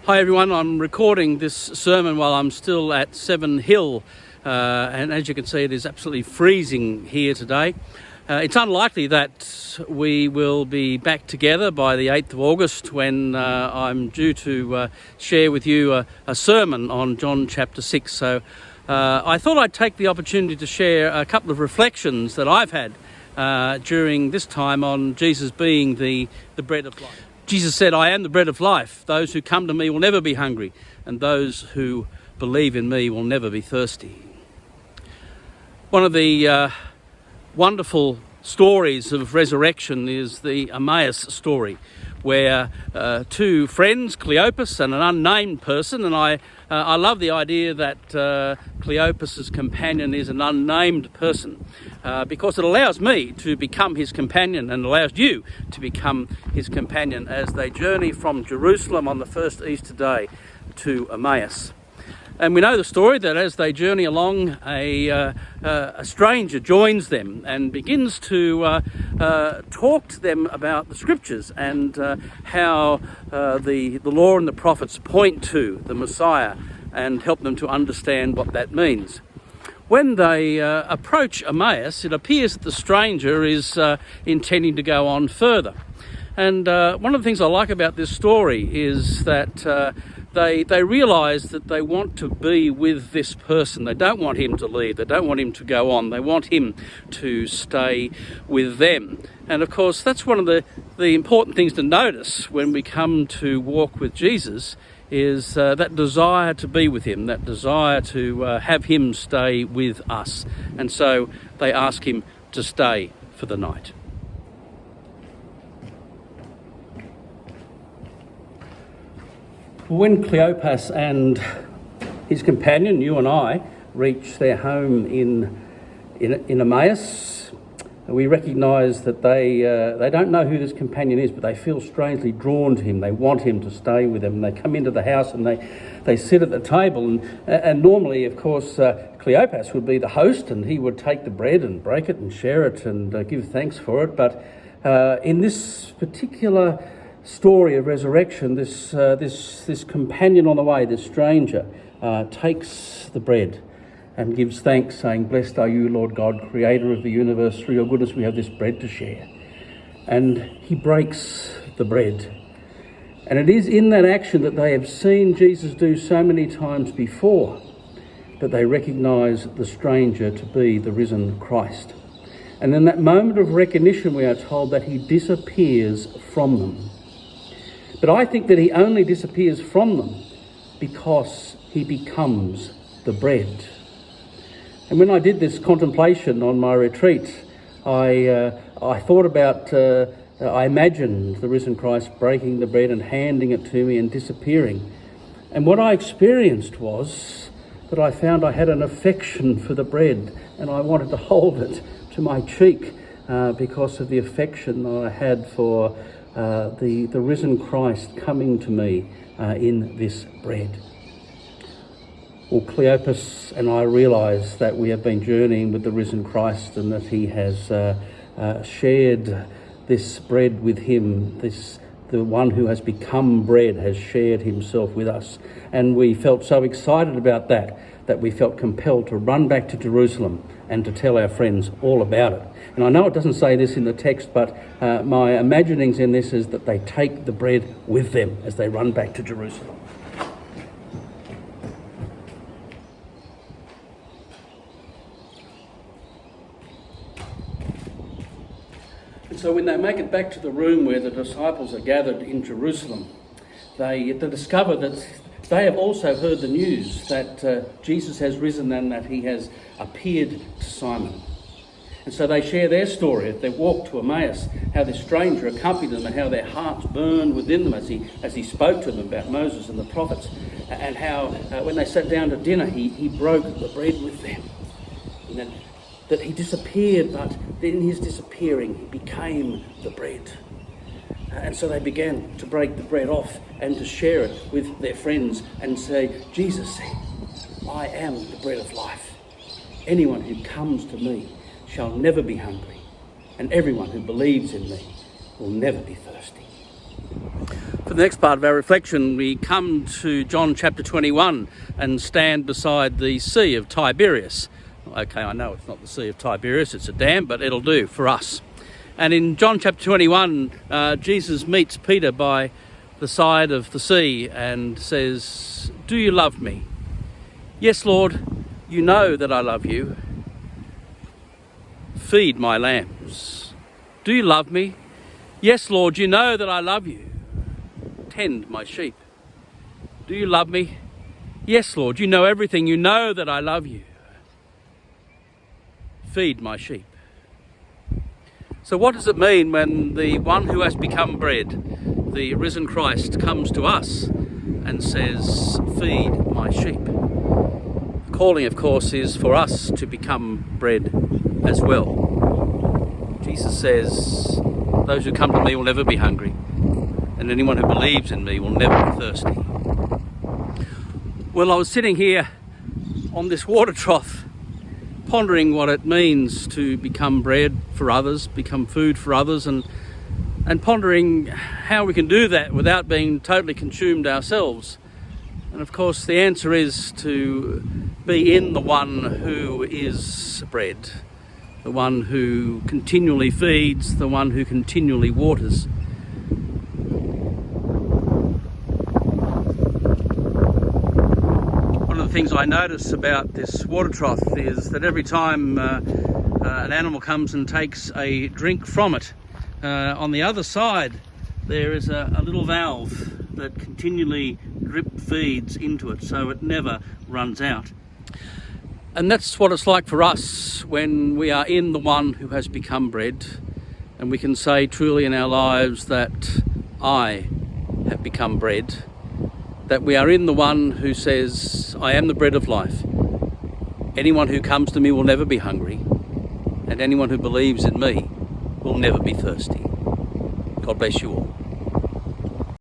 Hi everyone, I'm recording this sermon while I'm still at Seven Hill, and as you can see it is absolutely freezing here today. It's unlikely that we will be back together by the 8th of August when I'm due to share with you a sermon on John chapter 6. So I thought I'd take the opportunity to share a couple of reflections that I've had during this time on Jesus being the bread of life. Jesus said, "I am the bread of life. Those who come to me will never be hungry, and those who believe in me will never be thirsty." One of the wonderful stories of resurrection is the Emmaus story, where two friends, Cleopas and an unnamed person, and I love the idea that Cleopas's companion is an unnamed person, because it allows me to become his companion and allows you to become his companion as they journey from Jerusalem on the first Easter day to Emmaus. And we know the story that as they journey along, a stranger joins them and begins to talk to them about the scriptures and how the law and the prophets point to the Messiah and help them to understand what that means. When they approach Emmaus, it appears that the stranger is intending to go on further. And one of the things I like about this story is that they realise that they want to be with this person. They don't want him to leave. They don't want him to go on. They want him to stay with them. And of course, that's one of the important things to notice when we come to walk with Jesus is that desire to be with him, that desire to have him stay with us. And so they ask him to stay for the night. When Cleopas and his companion, you and I, reach their home in Emmaus, we recognise that they don't know who this companion is, but they feel strangely drawn to him. They want him to stay with them. And they come into the house and they sit at the table. And normally, of course, Cleopas would be the host and he would take the bread and break it and share it and give thanks for it. But in this particular story of resurrection, this companion on the way, this stranger, takes the bread and gives thanks, saying, "Blessed are you, Lord God, creator of the universe. Through your goodness we have this bread to share." And he breaks the bread. And it is in that action that they have seen Jesus do so many times before that they recognise the stranger to be the risen Christ. And in that moment of recognition, we are told that he disappears from them. But I think that he only disappears from them because he becomes the bread. And when I did this contemplation on my retreat, I thought about, I imagined the risen Christ breaking the bread and handing it to me and disappearing. And what I experienced was that I found I had an affection for the bread and I wanted to hold it to my cheek because of the affection that I had for the risen Christ coming to me in this bread. Well, Cleopas and I realise that we have been journeying with the risen Christ and that he has shared this bread with him. The one who has become bread has shared himself with us. And we felt so excited about that we felt compelled to run back to Jerusalem and to tell our friends all about it. And I know it doesn't say this in the text, but my imaginings in this is that they take the bread with them as they run back to Jerusalem. And so when they make it back to the room where the disciples are gathered in Jerusalem, they discover that they have also heard the news that Jesus has risen and that he has appeared to Simon. And so they share their story as they walk to Emmaus, how this stranger accompanied them and how their hearts burned within them as he spoke to them about Moses and the prophets, and how when they sat down to dinner he broke the bread with them. And that he disappeared, but in his disappearing he became the bread. And so they began to break the bread off and to share it with their friends and say, "Jesus said, I am the bread of life. Anyone who comes to me shall never be hungry, and everyone who believes in me will never be thirsty." For For the next part of our reflection, we come to John chapter 21 and stand beside the Sea of Tiberias. Okay, I know it's not the Sea of Tiberias, it's a dam, but it'll do for us. And in John chapter 21, Jesus meets Peter by the side of the sea and says, "Do you love me?" "Yes, Lord, you know that I love you. Feed my lambs." "Do you love me?" "Yes, Lord, you know that I love you. Tend my sheep." "Do you love me?" "Yes, Lord, you know everything. You know that I love you. Feed my sheep." So what does it mean when the one who has become bread, the risen Christ, comes to us and says, "Feed my sheep"? The calling, of course, is for us to become bread as well. Jesus says, "Those who come to me will never be hungry, and anyone who believes in me will never be thirsty." Well, I was sitting here on this water trough pondering what it means to become bread for others, become food for others, and pondering how we can do that without being totally consumed ourselves. And of course the answer is to be in the one who is bread, the one who continually feeds, the one who continually waters. One of the things I notice about this water trough is that every time an animal comes and takes a drink from it, on the other side there is a little valve that continually drip feeds into it so it never runs out. And that's what it's like for us when we are in the one who has become bread, and we can say truly in our lives that I have become bread, that we are in the one who says, "I am the bread of life. Anyone who comes to me will never be hungry, and anyone who believes in me will never be thirsty." God bless you all.